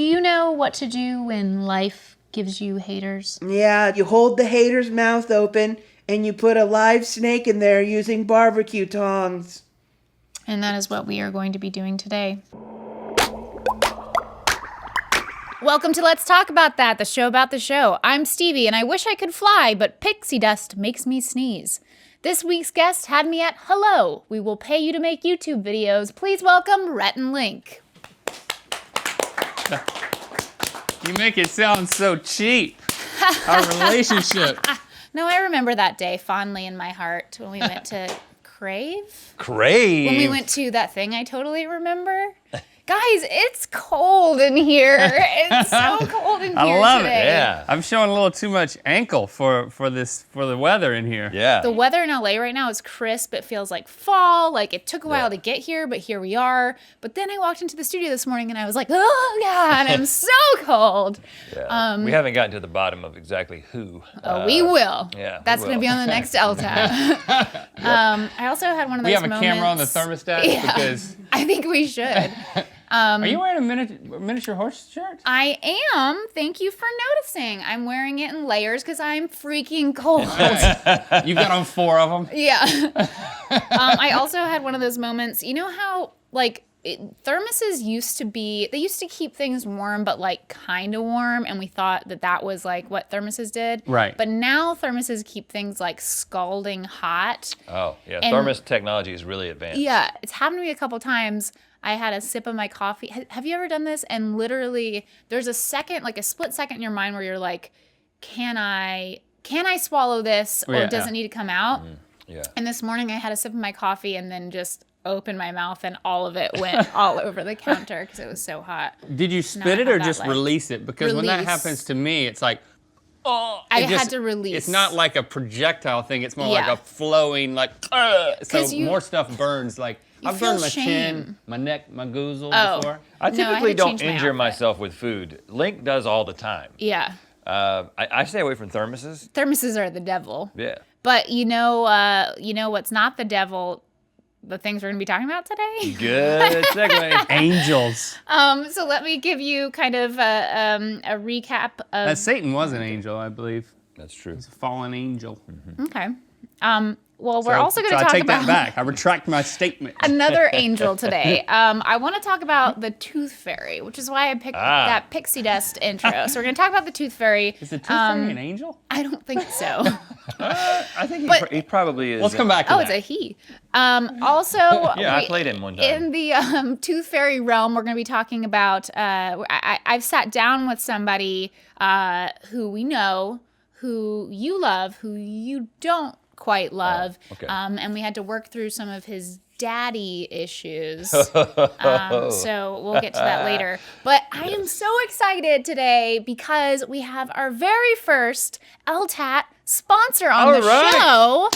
Do you know what to do when life gives you haters? Yeah, you hold the hater's mouth open and you put a live snake in there using barbecue tongs. And that is what we are going to be doing today. Welcome to Let's Talk About That, the show about the show. I'm Stevie, and I wish I could fly, but pixie dust makes me sneeze. This week's guest had me at hello. We will pay you to make YouTube videos. Please welcome Rhett and Link. You make it sound so cheap. Our relationship. No, I remember that day fondly in my heart when we went to Crave. Crave? When we went to that thing I totally remember. Guys, it's cold in here. It's so cold in here I love today. it. Yeah. I'm showing a little too much ankle for the weather in here. Yeah. The weather in LA right now is crisp. It feels like fall. Like it took a while to get here, but here we are. But then I walked into the studio this morning and I was like, oh God, I'm so cold. Yeah. We haven't gotten to the bottom of exactly who. We will. Yeah, we That's going to will. be on the next LTAP. I also had one of those We have a moments. camera on the thermostat Yeah. because. I think we should. Are you wearing a miniature horse shirt? I am. Thank you for noticing. I'm wearing it in layers because I'm freaking cold. Right. You've got on 4 of them. Yeah. I also had one of those moments. You know how thermoses used to keep things warm, but like kind of warm, and we thought that was like what thermoses did. Right. But now thermoses keep things like scalding hot. Oh, yeah. And- Thermos technology is really advanced. Yeah, it's happened to me a couple times. I had a sip of my coffee. Have you ever done this? And literally, there's a second, like a split second in your mind where you're like, can I swallow this, or does it need to come out? Yeah. And this morning I had a sip of my coffee and then just opened my mouth and all of it went all over the counter because it was so hot. Did you spit it have or that, just like, release it? Because when that release. happens to me, it's like, oh. I it just- had to release. It's not like a projectile thing. It's more Yeah. like a flowing, like, so more stuff burns. Like, I've feel burned my shame. chin, my neck, my goozle Oh. before. I No, I had typically to don't change my injure outfit. myself with food. Link does all the time. Yeah. I stay away from thermoses. Thermoses are the devil. Yeah. But you know what's not the devil? The things we're going to be talking about today. Good segue. Angels. So let me give you kind of a recap of. Satan was an angel, I believe. That's true. He's a fallen angel. Okay. Well, we're also going to I talk take about that back. I retract my statement. another angel today. I want to talk about the Tooth Fairy, which is why I picked that pixie dust intro. So we're going to talk about the Tooth Fairy. Is the tooth fairy an angel? I don't think so. I think But- he probably is. Let's come back to Oh, that. it's a he. Also, Yeah, I we- played him one time. in the Tooth Fairy realm, we're going to be talking about. I've sat down with somebody who we know, who you love, who you don't quite love, okay. and we had to work through some of his daddy issues. So we'll get to that later. But I am so excited today because we have our very first LTAT sponsor on the show.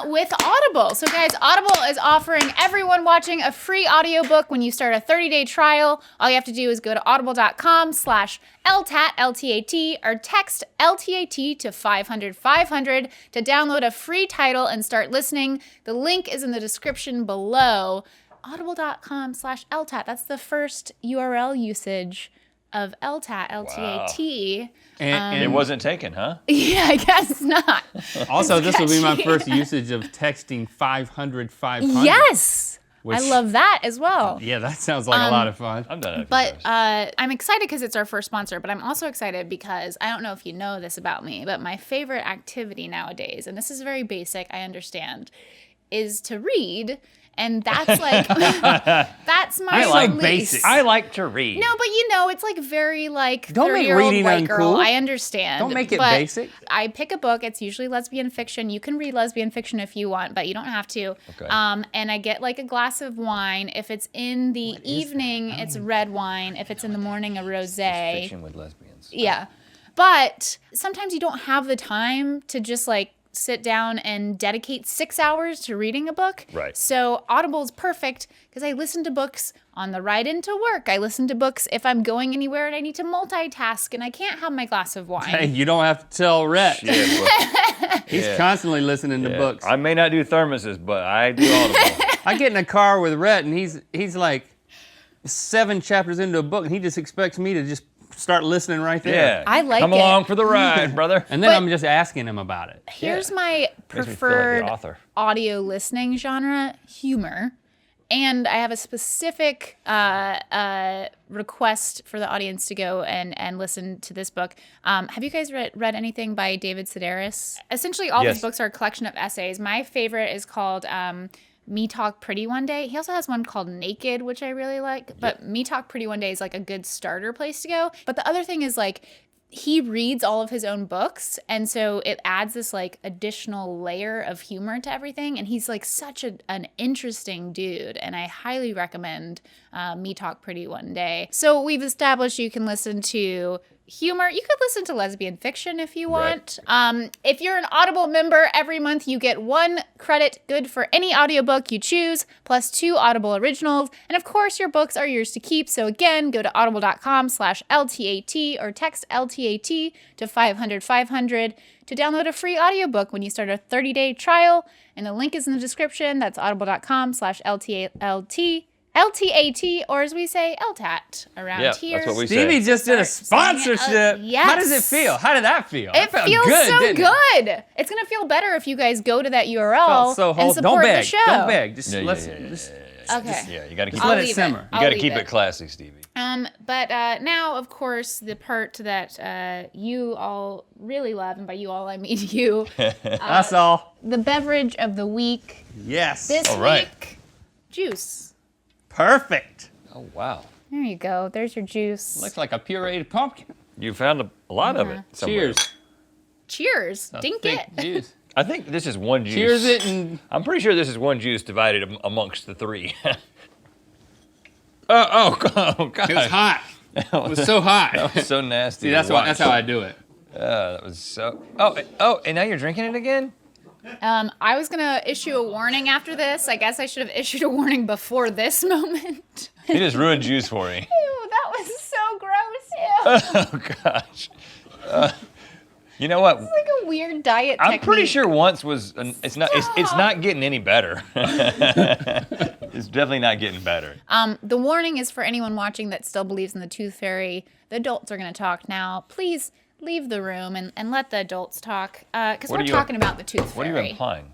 With Audible. So guys, Audible is offering everyone watching a free audiobook when you start a 30-day trial. All you have to do is go to audible.com/LTAT, LTAT, or text LTAT to 500-500 to download a free title and start listening. The link is in the description below. Audible.com/LTAT. That's the first URL usage of LTAT, LTAT. And it wasn't taken, huh? Yeah, I guess not. also, this will be my catchy. first usage of texting 500. Yes. Which- I love that as well. Yeah, that sounds like a lot of fun. I've done it. But I'm excited because it's our first sponsor, but I'm also excited because I don't know if you know this about me, but my favorite activity nowadays, and this is very basic, I understand, is to read. And that's like, that's my I like release. basics. I like to read. No, but it's like very like Don't make 30-year-old reading white girl. uncool. I understand. Don't make it but basic. I pick a book. It's usually lesbian fiction. You can read lesbian fiction if you want, but you don't have to. Okay. And I get like a glass of wine. If it's in the evening, it's red wine. If it's in the morning, a rosé. Fiction with lesbians. Yeah. But sometimes you don't have the time to just like sit down and dedicate 6 hours to reading a book. Right. So Audible is perfect because I listen to books on the ride into work. I listen to books if I'm going anywhere and I need to multitask and I can't have my glass of wine. Hey, you don't have to tell Rhett. Yeah, He's Yeah. constantly listening to yeah. books. I may not do thermoses, but I do Audible. I get in a car with Rhett, and he's like, 7 chapters into a book, and he just expects me to just start listening right there. Yeah. I like Come it. along for the ride, brother. And then But- I'm just asking him about it. Here's Yeah. my Makes me feel like the preferred author. audio listening genre: humor. And I have a specific request for the audience to go and listen to this book. Have you guys read anything by David Sedaris? Essentially, all Yes. his books are a collection of essays. My favorite is called Me Talk Pretty One Day. He also has one called Naked, which I really like. But Me Talk Pretty One Day is like a good starter place to go. But the other thing is like, he reads all of his own books, and so it adds this like additional layer of humor to everything, and he's like such an interesting dude, and I highly recommend Me Talk Pretty One Day. So we've established you can listen to humor. You could listen to lesbian fiction if you want. If you're an Audible member, every month you get 1 credit good for any audiobook you choose, plus 2 Audible originals. And of course, your books are yours to keep. So again, go to audible.com/LTAT or text LTAT to 500-500 to download a free audiobook when you start a 30-day trial. And the link is in the description. That's audible.com/LTAT. LTAT, or as we say, LTAT around Yeah, here. that's what we say. Stevie just did a Start saying it. sponsorship. Yes. How does it feel? How did that feel? It felt feels good, so didn't it? good. It's gonna feel better if you guys go to that URL Felt so and wholesome. support Don't beg. the show. Don't beg. Just Yeah, listen. yeah. Just- Okay. Yeah, you got to keep I'll it. let it leave simmer. You I'll got to leave keep it classy, Stevie. But now, of course, the part that you all really love, and by you all I mean you, That's all. the beverage of the week. Yes. This All right. week, juice. Perfect. Oh wow, There you go. There's your juice. Looks like a pureed pumpkin. you found a lot of it. Somewhere. Cheers. Cheers. Dink Thick it. juice. I think this is one juice. Cheers it and I'm pretty sure this is one juice divided amongst the 3. oh god. It was hot. It was so hot. So nasty. See, to that's watch. how I do it. That was so. Oh, and now you're drinking it again? I was gonna issue a warning after this. I guess I should have issued a warning before this moment. You just ruined juice for me. Ew, that was so gross. Ew. Oh gosh. You know what? It's like a weird diet I'm technique. pretty sure once was. It's not. It's not getting any better. It's definitely not getting better. The warning is for anyone watching that still believes in the tooth fairy. The adults are going to talk now. Please leave the room and let the adults talk, because What we're are you- talking about the tooth What are fairy. you implying?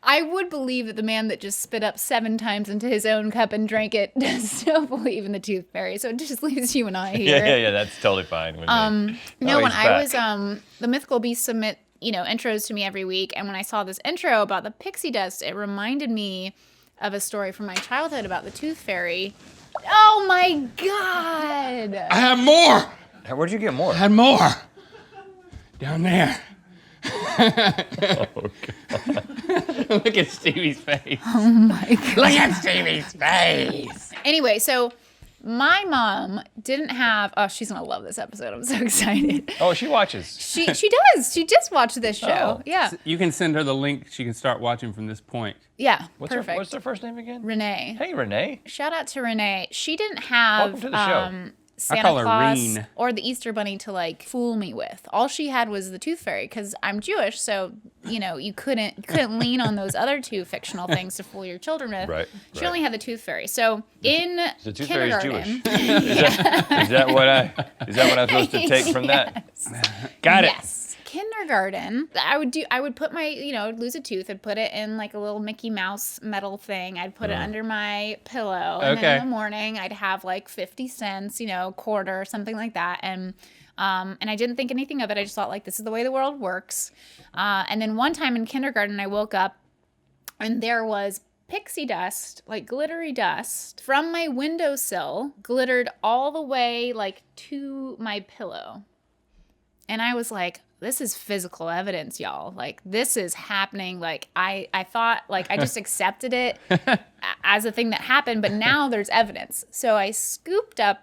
I would believe that the man that just spit up 7 times into his own cup and drank it does still believe in the tooth fairy. So it just leaves you and I here. Yeah. That's totally fine with me. No, Oh, when he's I was back. the Mythical Beasts submit, intros to me every week, and when I saw this intro about the pixie dust, it reminded me of a story from my childhood about the tooth fairy. Oh my god! I have more. Where'd you get more? I had more. Down there. Look at Stevie's face. Oh my god! Look at Stevie's face. Anyway, so my mom didn't have. Oh, she's gonna love this episode. I'm so excited. Oh, she watches. She does. She just watched this show. Oh. Yeah. You can send her the link. She can start watching from this point. Yeah. What's Perfect. her first name again? Renee. Hey, Renee. Shout out to Renee. She didn't have Welcome to the show. Santa call her Claus Reen. or the Easter Bunny to like fool me with. All she had was the Tooth Fairy because I'm Jewish, so you couldn't lean on those other 2 fictional things to fool your children with. Right, She right. only had the Tooth Fairy. So in The Tooth Fairy's kindergarten, Jewish. Is that what I'm supposed to take from that? Got it. yes. Kindergarten, I would put my, lose a tooth and put it in like a little Mickey Mouse metal thing. I'd put it under my pillow. And then Okay. in the morning I'd have like 50 cents, quarter, something like that. And I didn't think anything of it. I just thought like, this is the way the world works. And then one time in kindergarten, I woke up and there was pixie dust, like glittery dust from my windowsill, glittered all the way like to my pillow. And I was like, this is physical evidence, y'all. Like, this is happening. Like, I thought, like, I just accepted it as a thing that happened, but now there's evidence. So I scooped up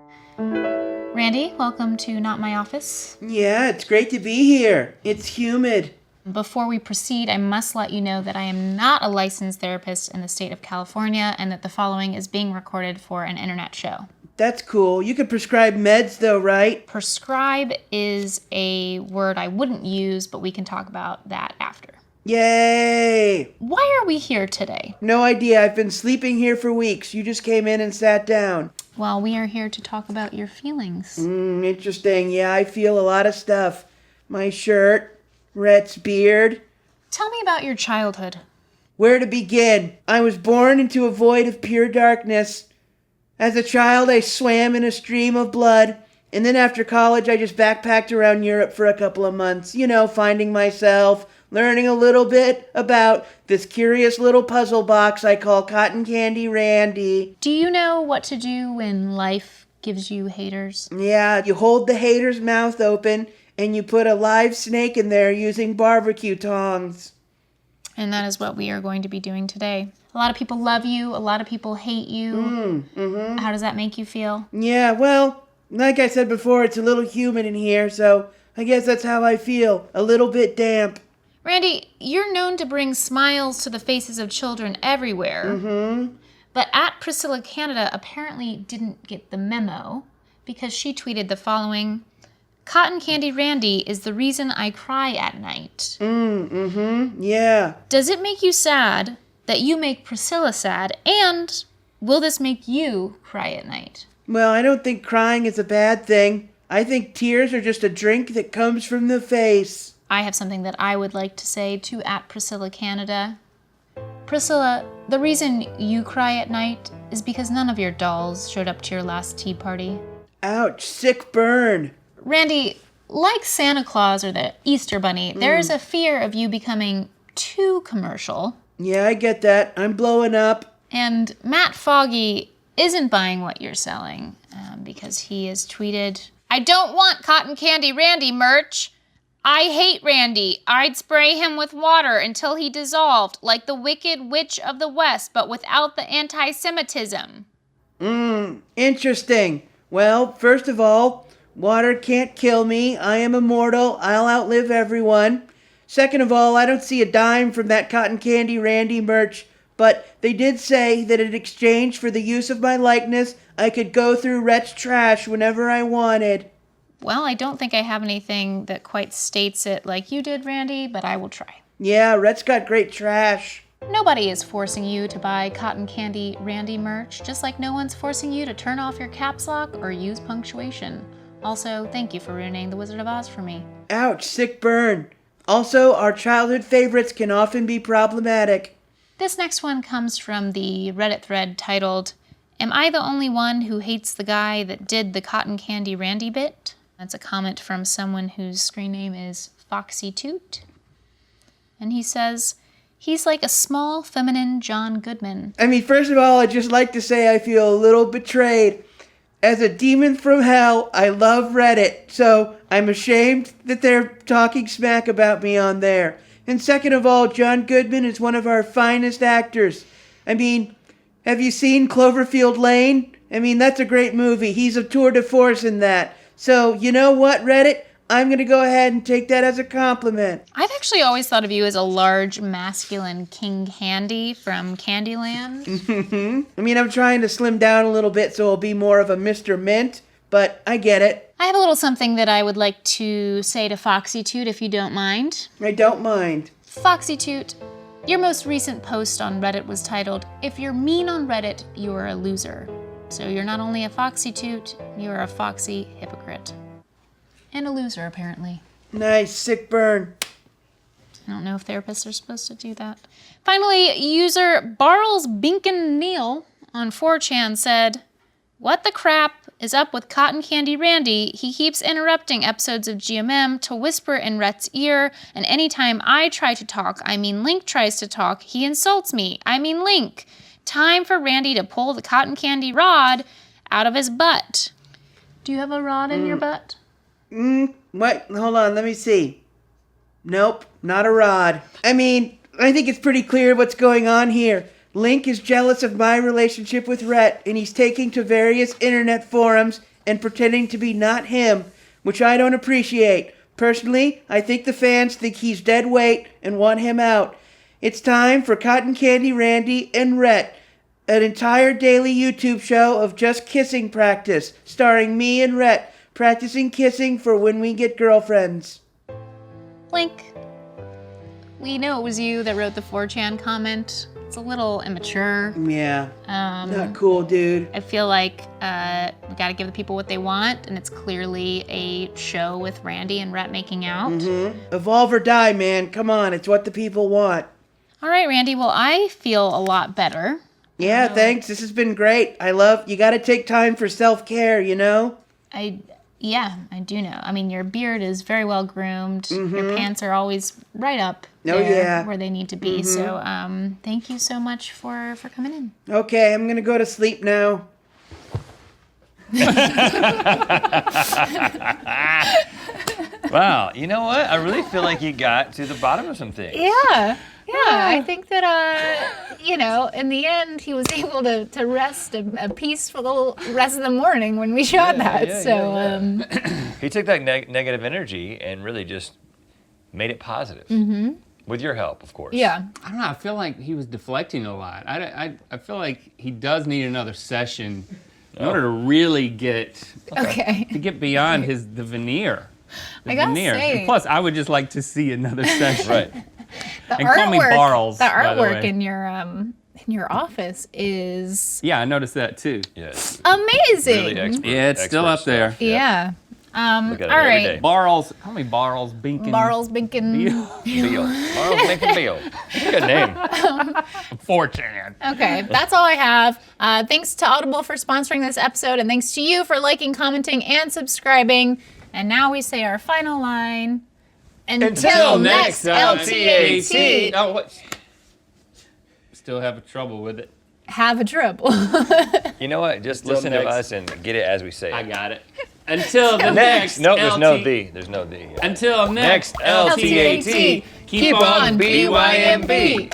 Randy, welcome to Not My Office. Yeah, it's great to be here. It's humid. Before we proceed, I must let you know that I am not a licensed therapist in the state of California and that the following is being recorded for an internet show. That's cool. You can prescribe meds though, right? Prescribe is a word I wouldn't use, but we can talk about that after. Yay! Why are we here today? No idea. I've been sleeping here for weeks. You just came in and sat down. Well, we are here to talk about your feelings. Interesting. Yeah, I feel a lot of stuff. My shirt, Rhett's beard. Tell me about your childhood. Where to begin? I was born into a void of pure darkness. As a child, I swam in a stream of blood. And then after college, I just backpacked around Europe for a couple of months. You know, finding myself, learning a little bit about this curious little puzzle box I call Cotton Candy Randy. Do you know what to do when life gives you haters? Yeah, you hold the hater's mouth open and you put a live snake in there using barbecue tongs. And that is what we are going to be doing today. A lot of people love you. A lot of people hate you. How does that make you feel? Yeah, well, like I said before, it's a little humid in here, so I guess that's how I feel. A little bit damp. Randy, you're known to bring smiles to the faces of children everywhere. But at Priscilla Canada apparently didn't get the memo because she tweeted the following: Cotton Candy Randy is the reason I cry at night. Yeah. Does it make you sad that you make Priscilla sad? And will this make you cry at night? Well, I don't think crying is a bad thing. I think tears are just a drink that comes from the face. I have something that I would like to say to at Priscilla Canada. Priscilla, the reason you cry at night is because none of your dolls showed up to your last tea party. Ouch, sick burn. Randy, like Santa Claus or the Easter Bunny, there is a fear of you becoming too commercial. Yeah, I get that. I'm blowing up. And Matt Foggy isn't buying what you're selling because he has tweeted, I don't want Cotton Candy Randy merch. I hate Randy. I'd spray him with water until he dissolved, like the Wicked Witch of the West, but without the anti-Semitism. Interesting. Well, first of all, water can't kill me. I am immortal. I'll outlive everyone. Second of all, I don't see a dime from that Cotton Candy Randy merch, but they did say that in exchange for the use of my likeness, I could go through Rhett's trash whenever I wanted. Well, I don't think I have anything that quite states it like you did, Randy, but I will try. Yeah, Rhett's got great trash. Nobody is forcing you to buy Cotton Candy Randy merch, just like no one's forcing you to turn off your caps lock or use punctuation. Also, thank you for ruining The Wizard of Oz for me. Ouch, sick burn. Also, our childhood favorites can often be problematic. This next one comes from the Reddit thread titled, Am I the only one who hates the guy that did the Cotton Candy Randy bit? That's a comment from someone whose screen name is Foxy Toot. And he says, he's like a small, feminine John Goodman. I mean, first of all, I'd just like to say I feel a little betrayed. As a demon from hell, I love Reddit, so I'm ashamed that they're talking smack about me on there. And second of all, John Goodman is one of our finest actors. I mean, have you seen Cloverfield Lane? I mean, that's a great movie. He's a tour de force in that. So, you know what, Reddit? I'm going to go ahead and take that as a compliment. I've actually always thought of you as a large, masculine King Candy from Candyland. I mean, I'm trying to slim down a little bit so I'll be more of a Mr. Mint, but I get it. I have a little something that I would like to say to Foxy Toot, if you don't mind. I don't mind. Foxy Toot, your most recent post on Reddit was titled, If you're mean on Reddit, you're a loser. So you're not only a Foxy Toot, you're a foxy hypocrite. And a loser, apparently. Nice, sick burn. I don't know if therapists are supposed to do that. Finally, user Barles Binkin Neal on 4chan said, What the crap is up with Cotton Candy Randy? He keeps interrupting episodes of GMM to whisper in Rhett's ear, and anytime I try to talk, I mean Link tries to talk, he insults me. I mean Link. Time for Randy to pull the cotton candy rod out of his butt. Do you have a rod in your butt? What? Hold on, let me see. Nope, not a rod. I mean, I think it's pretty clear what's going on here. Link is jealous of my relationship with Rhett, and he's taking to various internet forums and pretending to be not him, which I don't appreciate. Personally, I think the fans think he's dead weight and want him out. It's time for Cotton Candy Randy and Rhett, an entire daily YouTube show of just kissing practice, starring me and Rhett practicing kissing for when we get girlfriends. Blink. We know it was you that wrote the 4chan comment. It's a little immature. Yeah, not cool, dude. I feel like we gotta give the people what they want, and it's clearly a show with Randy and Rhett making out. Evolve or die, man. Come on, it's what the people want. All right, Randy. Well, I feel a lot better. Yeah, thanks. This has been great. You gotta take time for self-care, you know? Yeah, I do know. I mean, your beard is very well groomed. Your pants are always right up there where they need to be. So thank you so much for coming in. Okay, I'm gonna go to sleep now. Wow, you know what? I really feel like you got to the bottom of some things. Yeah. I think that, in the end, he was able to rest a peaceful rest of the morning when we shot that. He took that negative energy and really just made it positive. With your help, of course. Yeah. I don't know. I feel like he was deflecting a lot. I feel like he does need another session in order to really get beyond the veneer. I gotta say. And plus, I would just like to see another session. Right. And call me Barles. The by the artwork way. in your office is Yeah, I noticed that too. Yes. amazing. Really expert. Yeah, it's still expert up there. stuff. Yeah. Look at it all every right. day. Barles. Call me Barles Binkin. Barles Binkin. Beal. Barles Lincoln Beal. Good name. 4chan. Okay, that's all I have. Thanks to Audible for sponsoring this episode, and thanks to you for liking, commenting, and subscribing. And now we say our final line. Until next LTAT. Oh, what? Still have trouble with it. Have a trouble. You know what? Just Until listen to next. us and get it as we say it. I got it. Until the next No, there's no LT the. There's no the. Yeah. Until next LTAT. Keep on BYMB.